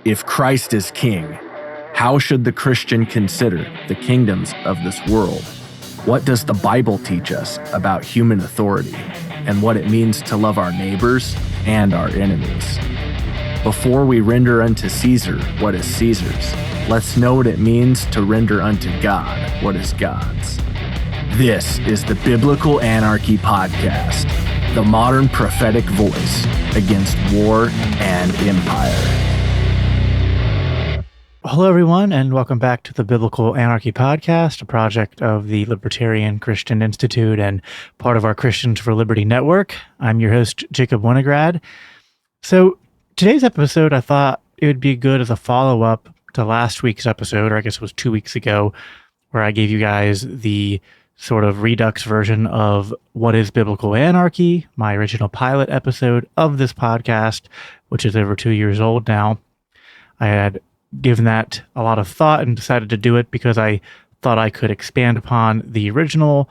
If Christ is king, how should the Christian consider the kingdoms of this world? What does the Bible teach us about human authority and what it means to love our neighbors and our enemies? Before we render unto Caesar what is Caesar's, let's know what it means to render unto God what is God's. This is the Biblical Anarchy Podcast, the modern prophetic voice against war and empire. Hello, everyone, and welcome back to the Biblical Anarchy Podcast, a project of the Libertarian Christian Institute and part of our Christians for Liberty network. I'm your host, Jacob Winograd. So today's episode, I thought it would be good as a follow-up to last week's episode, or I guess it was 2 weeks ago, where I gave you guys the sort of redux version of what is Biblical Anarchy, my original pilot episode of this podcast, which is over 2 years old now. I had given that a lot of thought and decided to do it because I thought I could expand upon the original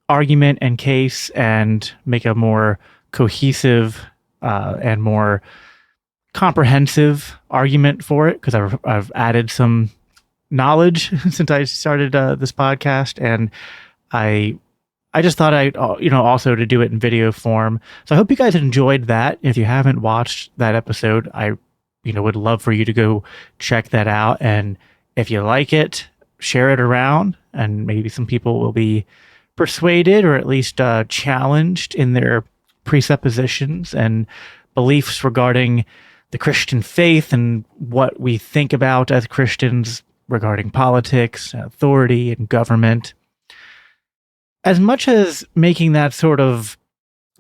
argument and case and make a more cohesive and more comprehensive argument for it, because I've added some knowledge since I started this podcast, and I just thought I'd also to do it in video form. So I hope you guys enjoyed that. If you haven't watched that episode, I would love for you to go check that out. And if you like it, share it around, and maybe some people will be persuaded or at least challenged in their presuppositions and beliefs regarding the Christian faith and what we think about as Christians regarding politics, authority, and government. As much as making that sort of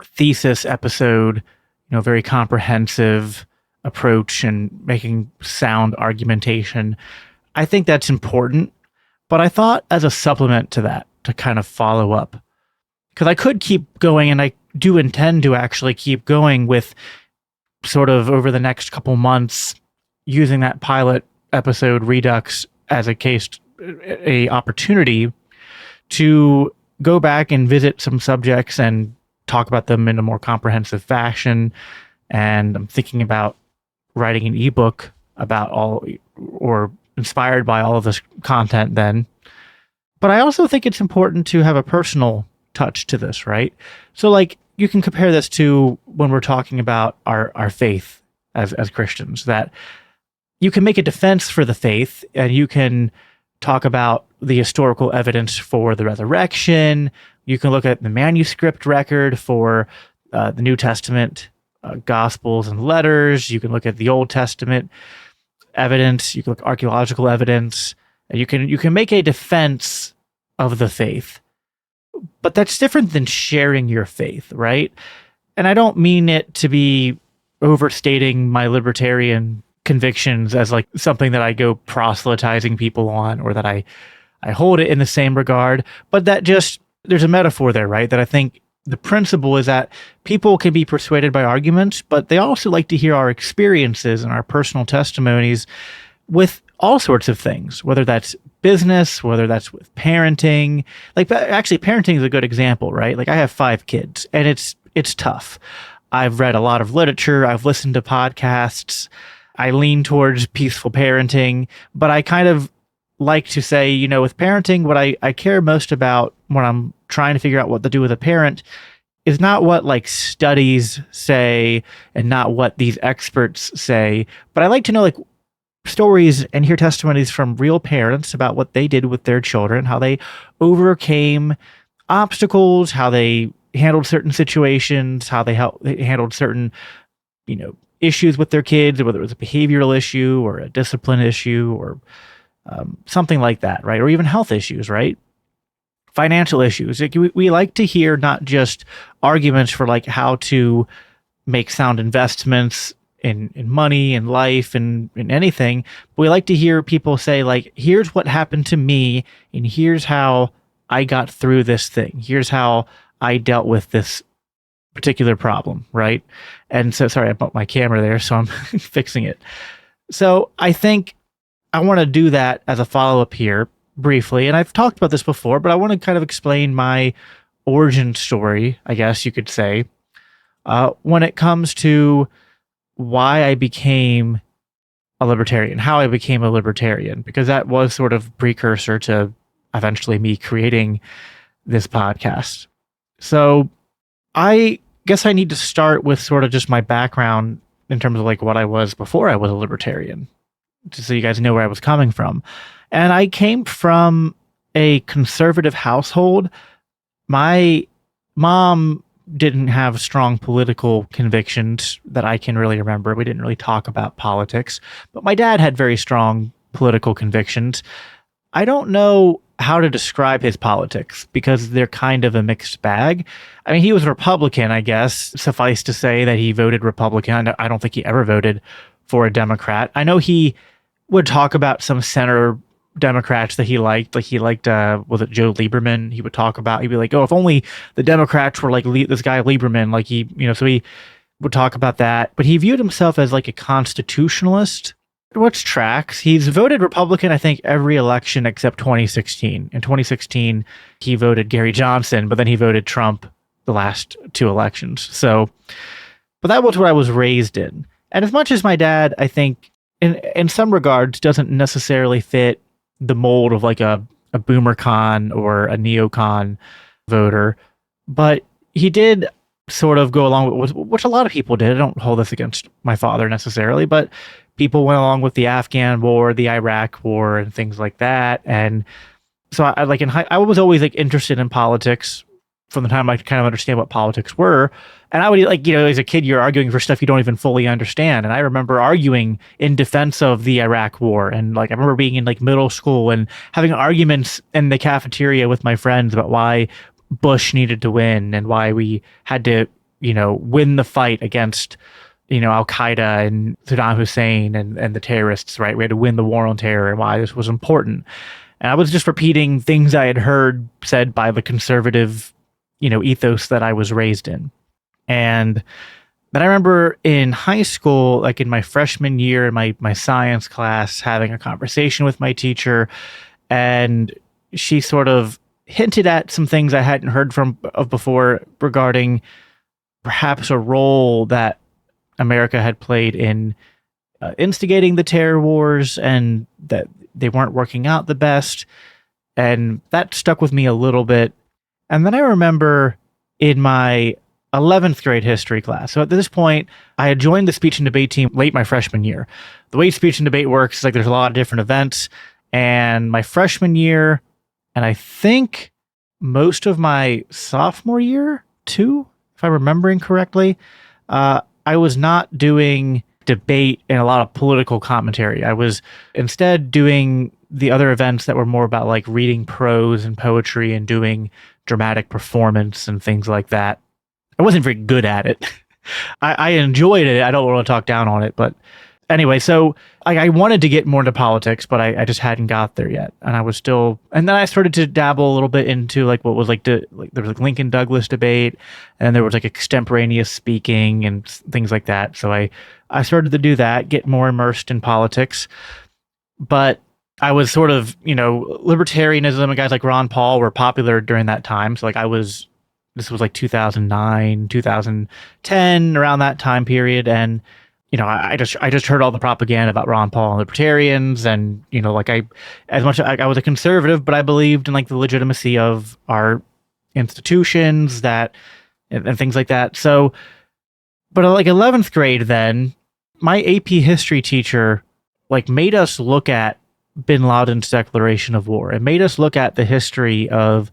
thesis episode, very comprehensive approach and making sound argumentation, I think that's important. But I thought as a supplement to that, to kind of follow up, because I could keep going, and I do intend to actually keep going with sort of over the next couple months using that pilot episode redux as a opportunity to go back and visit some subjects and talk about them in a more comprehensive fashion. And I'm thinking about writing an ebook about all, or inspired by all of this content then. But I also think it's important to have a personal touch to this, right? So like you can compare this to when we're talking about our faith as Christians, that you can make a defense for the faith, and you can talk about the historical evidence for the resurrection. You can look at the manuscript record for the New Testament Gospels and letters. You can look at the Old Testament evidence. You can look at archaeological evidence. You can make a defense of the faith, but that's different than sharing your faith, right? And I don't mean it to be overstating my libertarian convictions as like something that I go proselytizing people on, or that I hold it in the same regard, but that just, there's a metaphor there, right? That I think the principle is that people can be persuaded by arguments, but they also like to hear our experiences and our personal testimonies with all sorts of things, whether that's business, whether that's with parenting. Like, actually, parenting is a good example, right? Like, I have 5 kids, and it's tough. I've read a lot of literature. I've listened to podcasts. I lean towards peaceful parenting, but I kind of like to say, with parenting, what I care most about when I'm trying to figure out what to do with a parent is not what like studies say and not what these experts say, but I like to know like stories and hear testimonies from real parents about what they did with their children, how they overcame obstacles, how they handled certain situations, how they handled certain, issues with their kids, whether it was a behavioral issue or a discipline issue or something like that, right? Or even health issues, right? Financial issues. Like we like to hear not just arguments for like how to make sound investments in money and life and in anything, but we like to hear people say like, here's what happened to me, and here's how I got through this thing. Here's how I dealt with this particular problem, right? And so, sorry, I bumped my camera there, so I'm fixing it. So I think I want to do that as a follow-up here briefly. And I've talked about this before, but I want to kind of explain my origin story, I guess you could say, when it comes to why I became a libertarian, how I became a libertarian, because that was sort of precursor to eventually me creating this podcast. So I guess I need to start with sort of just my background in terms of like what I was before I was a libertarian, just so you guys know where I was coming from. And I came from a conservative household. My mom didn't have strong political convictions that I can really remember. We didn't really talk about politics, but my dad had very strong political convictions. I don't know how to describe his politics because they're kind of a mixed bag. I mean, he was Republican, I guess. Suffice to say that he voted Republican. I don't think he ever voted for a Democrat. I know he would talk about some center Democrats that he liked. Like he liked, was it Joe Lieberman? He'd be like, oh, if only the Democrats were like this guy Lieberman. Like so he would talk about that. But he viewed himself as like a constitutionalist, which tracks. He's voted Republican, I think, every election except 2016. In 2016, he voted Gary Johnson, but then he voted Trump the last two elections. So, but that was what I was raised in. And as much as my dad, I think, in some regards, doesn't necessarily fit the mold of like a boomer con or a neocon voter, but he did sort of go along with which a lot of people did. I don't hold this against my father necessarily, but people went along with the Afghan war, the Iraq war, and things like that. And so I was always like interested in politics from the time I could kind of understand what politics were. And I would as a kid, you're arguing for stuff you don't even fully understand. And I remember arguing in defense of the Iraq war. And like, I remember being in like middle school and having arguments in the cafeteria with my friends about why Bush needed to win and why we had to, win the fight against, Al Qaeda and Saddam Hussein and the terrorists, right? We had to win the war on terror and why this was important. And I was just repeating things I had heard said by the conservative, ethos that I was raised in. And then I remember in high school, like in my freshman year in my science class, having a conversation with my teacher, and she sort of hinted at some things I hadn't heard of before regarding perhaps a role that America had played in instigating the terror wars and that they weren't working out the best. And that stuck with me a little bit. And then I remember in my 11th grade history class. So at this point, I had joined the speech and debate team late my freshman year. The way speech and debate works is like there's a lot of different events. And my freshman year, and I think most of my sophomore year too, if I'm remembering correctly, I was not doing debate and a lot of political commentary. I was instead doing the other events that were more about like reading prose and poetry and doing dramatic performance and things like that. I wasn't very good at it. I enjoyed it. I don't want to talk down on it, but anyway, so I wanted to get more into politics, but I just hadn't got there yet. And I was still, and then I started to dabble a little bit into like what was like there was like Lincoln Douglas debate, and there was like extemporaneous speaking and things like that. So I started to do that, get more immersed in politics. But I was sort of, libertarianism and guys like Ron Paul were popular during that time. So like this was like 2009, 2010, around that time period. And, I just heard all the propaganda about Ron Paul and libertarians. And, I was a conservative, but I believed in like the legitimacy of our institutions and things like that. So, but like 11th grade, then my AP history teacher like made us look at Bin Laden's declaration of war. It made us look at the history of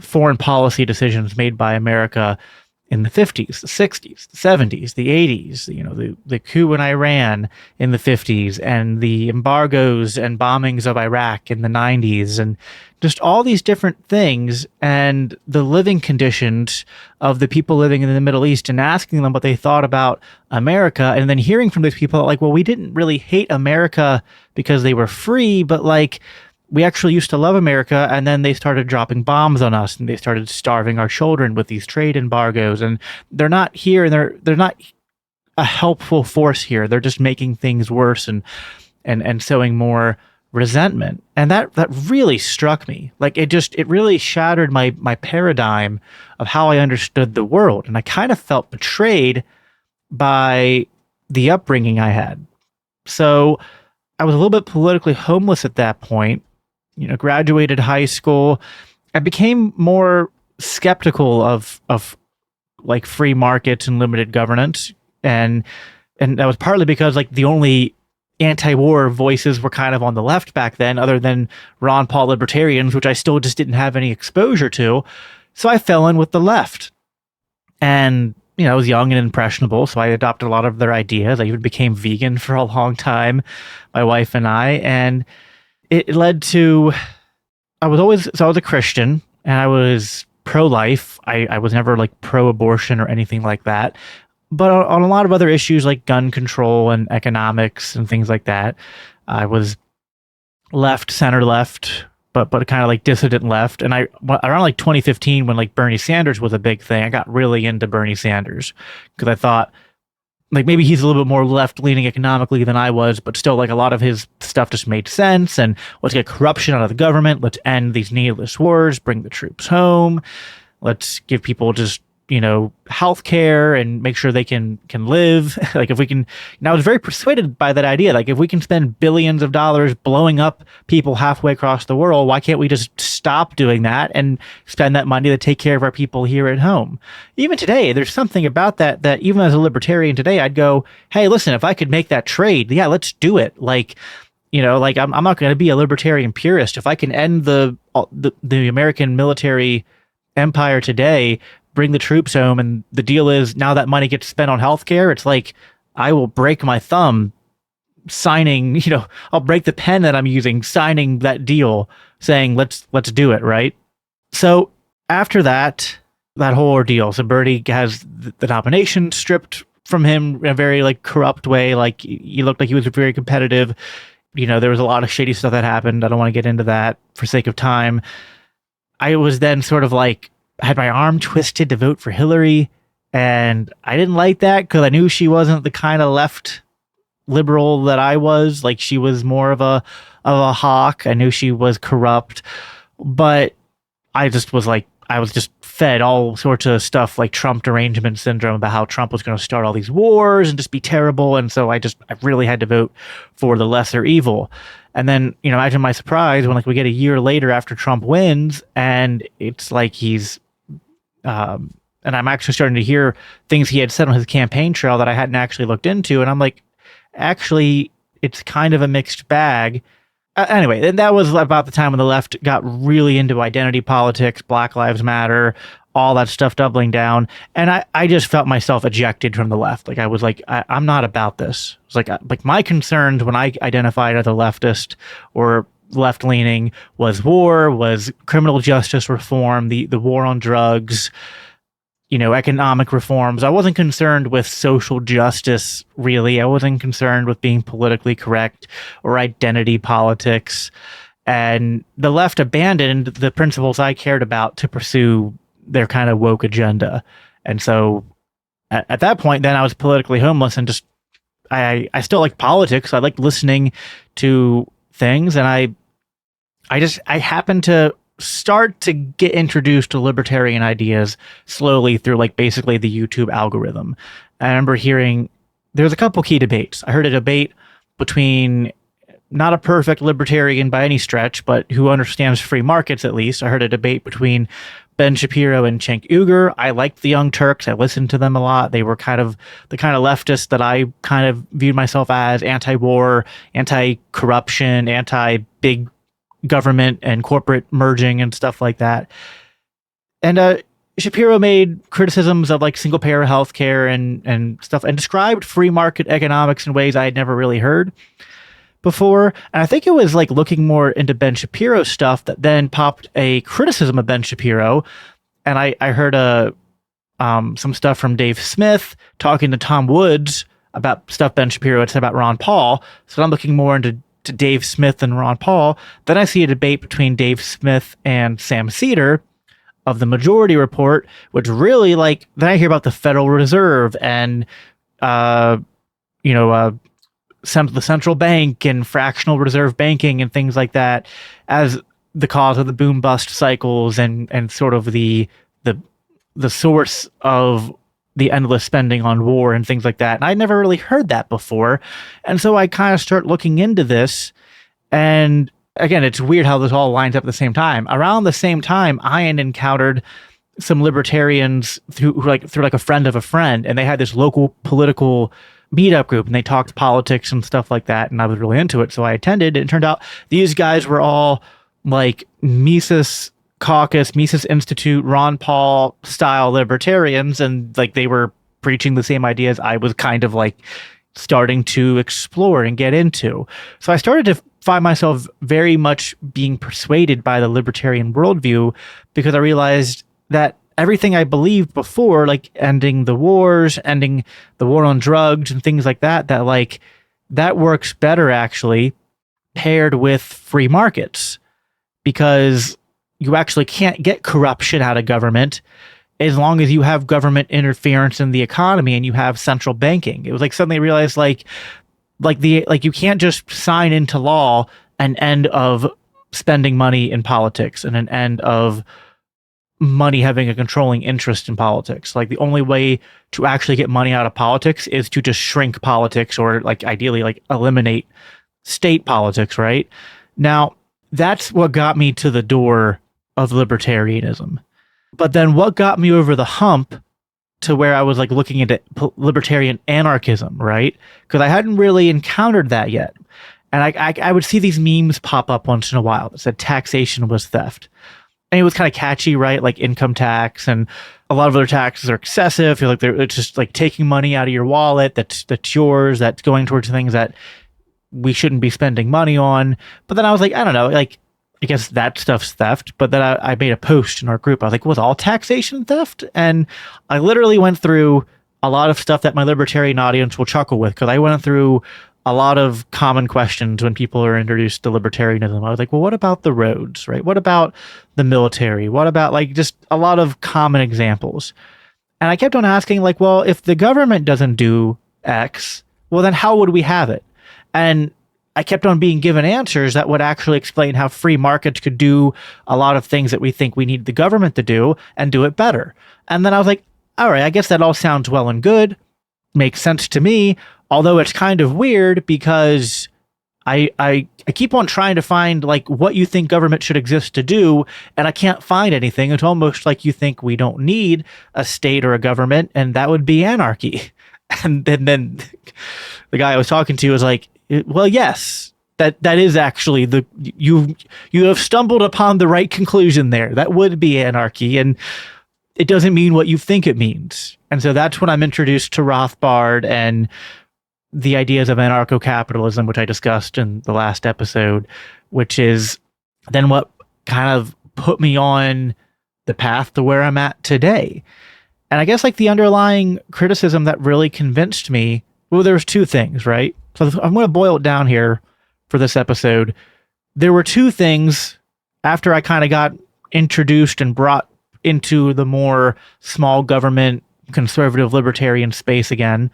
foreign policy decisions made by America in the 50s, the 60s, the 70s, the 80s, the coup in Iran in the 50s, and the embargoes and bombings of Iraq in the 90s, and just all these different things, and the living conditions of the people living in the Middle East, and asking them what they thought about America, and then hearing from these people like, well, we didn't really hate America because they were free, but like, we actually used to love America, and then they started dropping bombs on us, and they started starving our children with these trade embargoes, and they're not here, and they're not a helpful force here. They're just making things worse and sowing more resentment. And that really struck me. Like it really shattered my paradigm of how I understood the world. And I kind of felt betrayed by the upbringing I had. So I was a little bit politically homeless at that point, graduated high school. I became more skeptical of like free markets and limited governance. And that was partly because like the only anti-war voices were kind of on the left back then, other than Ron Paul libertarians, which I still just didn't have any exposure to. So I fell in with the left. And, I was young and impressionable, so I adopted a lot of their ideas. I even became vegan for a long time, my wife and I. And it led to, I was a Christian, and I was pro-life. I was never like pro-abortion or anything like that. But on a lot of other issues like gun control and economics and things like that, I was left, center left, but kind of like dissident left. And around like 2015, when like Bernie Sanders was a big thing, I got really into Bernie Sanders because I thought like maybe he's a little bit more left leaning economically than I was, but still like a lot of his stuff just made sense. And let's get corruption out of the government. Let's end these needless wars, bring the troops home. Let's give people just, health care and make sure they can live. Like if we can, and I was very persuaded by that idea. Like if we can spend billions of dollars blowing up people halfway across the world, why can't we just stop doing that and spend that money to take care of our people here at home? Even today, there's something about that even as a libertarian today, I'd go, hey, listen, if I could make that trade, yeah, let's do it. Like, I'm not going to be a libertarian purist. If I can end the American military empire today, bring the troops home, and the deal is now that money gets spent on healthcare, it's like I will break my thumb signing, I'll break the pen that I'm using signing that deal saying let's do it, right? So after that whole ordeal, so Bernie has the nomination stripped from him in a very like corrupt way. Like he looked like he was very competitive. There was a lot of shady stuff that happened. I don't want to get into that for sake of time. I was then sort of like had my arm twisted to vote for Hillary, and I didn't like that because I knew she wasn't the kind of left liberal that I was. Like she was more of a hawk. I knew she was corrupt, but I was just fed all sorts of stuff like Trump derangement syndrome about how Trump was going to start all these wars and just be terrible. And so I really had to vote for the lesser evil. And then, imagine my surprise when like we get a year later after Trump wins, and it's like he's, and I'm actually starting to hear things he had said on his campaign trail that I hadn't actually looked into. And I'm like, actually, it's kind of a mixed bag. Anyway, and that was about the time when the left got really into identity politics, Black Lives Matter, all that stuff doubling down. And I just felt myself ejected from the left. Like I was like, I'm not about this. It's like my concerns when I identified as a leftist or left-leaning was war, was criminal justice reform, the war on drugs, economic reforms. I wasn't concerned with social justice, really. I wasn't concerned with being politically correct or identity politics. And the left abandoned the principles I cared about to pursue their kind of woke agenda. And so at that point, then I was politically homeless and just, I still like politics. I like listening to things. And I happened to start to get introduced to libertarian ideas slowly through like basically the YouTube algorithm. I remember hearing there was a couple key debates. I heard a debate between not a perfect libertarian by any stretch, but who understands free markets at least. I heard a debate between Ben Shapiro and Cenk Uygur. I liked the Young Turks. I listened to them a lot. They were kind of the kind of leftists that I kind of viewed myself as: anti-war, anti-corruption, anti-big government and corporate merging and stuff like that. And Shapiro made criticisms of like single payer healthcare and stuff, and described free market economics in ways I had never really heard before. And I think it was like looking more into Ben Shapiro's stuff that then popped a criticism of Ben Shapiro. And I heard some stuff from Dave Smith talking to Tom Woods about stuff Ben Shapiro had said about Ron Paul. So I'm looking more into Dave Smith and Ron Paul. Then I see a debate between Dave Smith and Sam Cedar of the Majority Report, which really like, then I hear about the Federal Reserve and, the central bank and fractional reserve banking and things like that as the cause of the boom bust cycles and sort of the source of the endless spending on war and things like that. And I never really heard that before. And so I kind of start looking into this. And again, it's weird how this all lines up at the same time. Around the same time, I had encountered some libertarians through a friend of a friend, and they had this local political meetup group, and they talked politics and stuff like that. And I was really into it. So I attended, and it turned out these guys were all like Mises Caucus, Mises Institute, Ron Paul style libertarians, and like they were preaching the same ideas I was kind of like starting to explore and get into. So I started to find myself very much being persuaded by the libertarian worldview, because I realized that everything I believed before, like ending the wars, ending the war on drugs and things like that, that works better actually paired with free markets, because you actually can't get corruption out of government as long as you have government interference in the economy and you have central banking. It was like suddenly I realized like you can't just sign into law an end of spending money in politics and an end of money having a controlling interest in politics. Like the only way to actually get money out of politics is to just shrink politics, or like ideally like eliminate state politics, right? Now, that's what got me to the door of libertarianism. But then what got me over the hump to where I was like looking into libertarian anarchism, right? Because I hadn't really encountered that yet. And I would see these memes pop up once in a while that said taxation was theft. And it was kind of catchy, right? Like income tax, and a lot of other taxes are excessive. Feel like it's just like taking money out of your wallet that's yours, that's going towards things that we shouldn't be spending money on. But then I was like, I don't know, like I guess that stuff's theft. But then I made a post in our group. I was like, was all taxation theft? And I literally went through a lot of stuff that my libertarian audience will chuckle with, because I went through a lot of common questions when people are introduced to libertarianism. I was like, well, what about the roads, right? What about the military? What about like just a lot of common examples? And I kept on asking like, well, if the government doesn't do X, well, then how would we have it? And I kept on being given answers that would actually explain how free markets could do a lot of things that we think we need the government to do and do it better. And then I was like, all right, I guess that all sounds well and good. Makes sense to me. Although it's kind of weird, because I keep on trying to find like what you think government should exist to do, and I can't find anything. It's almost like you think we don't need a state or a government, and that would be anarchy. And then the guy I was talking to was like, well, yes, that is actually you have stumbled upon the right conclusion there. That would be anarchy, and it doesn't mean what you think it means. And so that's when I'm introduced to Rothbard and the ideas of anarcho-capitalism, which I discussed in the last episode, which is then what kind of put me on the path to where I'm at today. And I guess like the underlying criticism that really convinced me, well, there was two things, right? So I'm going to boil it down here for this episode. There were two things after I kind of got introduced and brought into the more small government, conservative libertarian space again,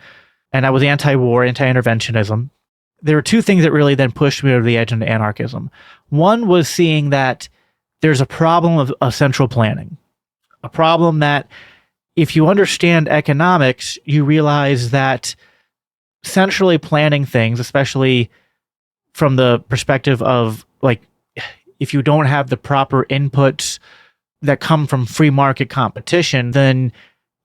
and I was anti-war, anti-interventionism. There were two things that really then pushed me over the edge into anarchism. One was seeing that there's a problem of central planning, a problem that if you understand economics, you realize that centrally planning things, especially from the perspective of like, if you don't have the proper inputs that come from free market competition, then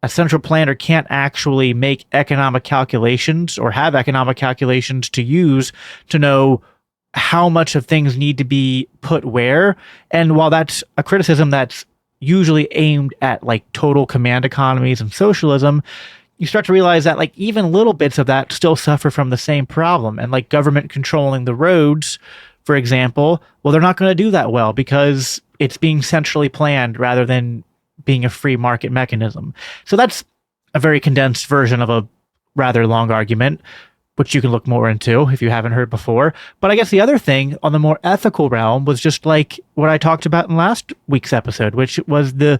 a central planner can't actually make economic calculations or have economic calculations to use to know how much of things need to be put where. And while that's a criticism that's usually aimed at like total command economies and socialism, you start to realize that like even little bits of that still suffer from the same problem. And like government controlling the roads, for example, well, they're not going to do that well because it's being centrally planned rather than being a free market mechanism. So that's a very condensed version of a rather long argument, which you can look more into if you haven't heard before. But I guess the other thing on the more ethical realm was just like what I talked about in last week's episode, which was the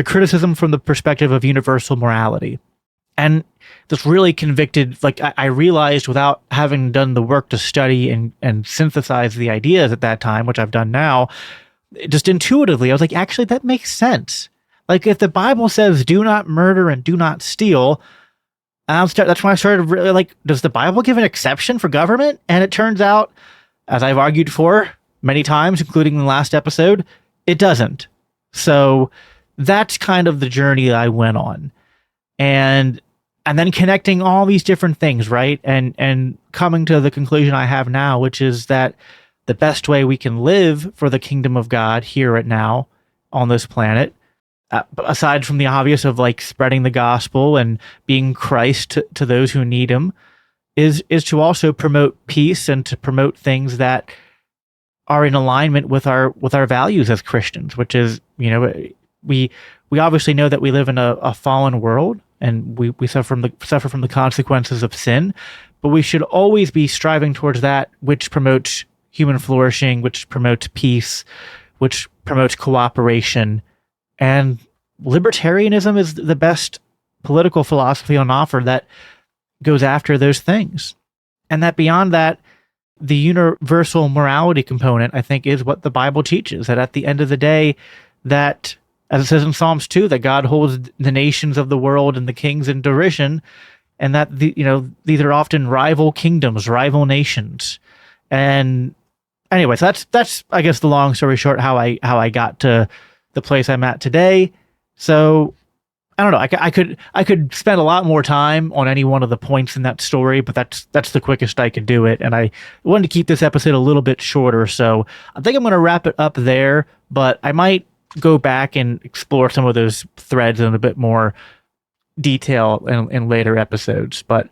criticism from the perspective of universal morality. And this really convicted, like I realized without having done the work to study and synthesize the ideas at that time, which I've done now, just intuitively, I was like, actually, that makes sense. Like, if the Bible says do not murder and do not steal, that's when I started really like, does the Bible give an exception for government? And it turns out, as I've argued for many times, including the last episode, it doesn't. So that's kind of the journey that I went on. And then connecting all these different things, right? And coming to the conclusion I have now, which is that the best way we can live for the kingdom of God here at now on this planet, aside from the obvious of like spreading the gospel and being Christ to those who need him, is to also promote peace and to promote things that are in alignment with our values as Christians, which is, we obviously know that we live in a fallen world and we suffer from the consequences of sin, but we should always be striving towards that which promotes human flourishing, which promotes peace, which promotes cooperation. And libertarianism is the best political philosophy on offer that goes after those things. And that beyond that, the universal morality component, I think, is what the Bible teaches, that at the end of the day, that, as it says in Psalms 2, that God holds the nations of the world and the kings in derision, and that these are often rival kingdoms, rival nations. And anyway, so that's I guess the long story short how I got to the place I'm at today. So I don't know. I could spend a lot more time on any one of the points in that story, but that's the quickest I could do it. And I wanted to keep this episode a little bit shorter, so I think I'm going to wrap it up there. But I might go back and explore some of those threads in a bit more detail in later episodes. But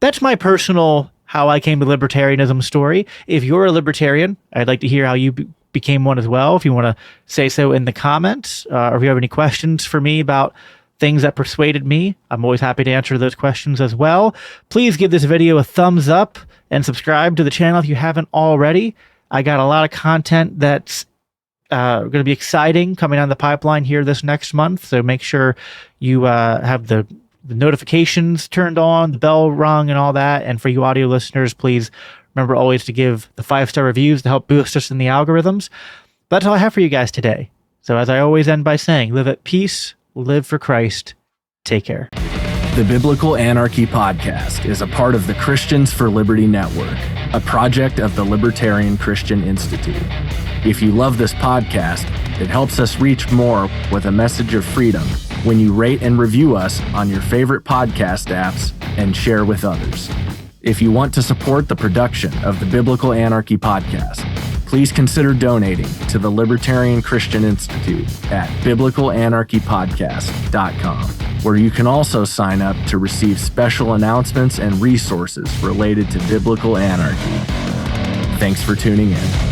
that's my personal how I came to libertarianism story. If you're a libertarian, I'd like to hear how you became one as well. If you want to say so in the comments, or if you have any questions for me about things that persuaded me, I'm always happy to answer those questions as well. Please give this video a thumbs up and subscribe to the channel if you haven't already. I got a lot of content that's going to be exciting coming down the pipeline here this next month. So make sure you have the notifications turned on, the bell rung and all that. And for you audio listeners, please remember always to give the 5-star reviews to help boost us in the algorithms. That's all I have for you guys today. So as I always end by saying, live at peace, live for Christ. Take care. The Biblical Anarchy Podcast is a part of the Christians for Liberty Network, a project of the Libertarian Christian Institute. If you love this podcast, it helps us reach more with a message of freedom when you rate and review us on your favorite podcast apps and share with others. If you want to support the production of the Biblical Anarchy Podcast, please consider donating to the Libertarian Christian Institute at biblicalanarchypodcast.com, where you can also sign up to receive special announcements and resources related to biblical anarchy. Thanks for tuning in.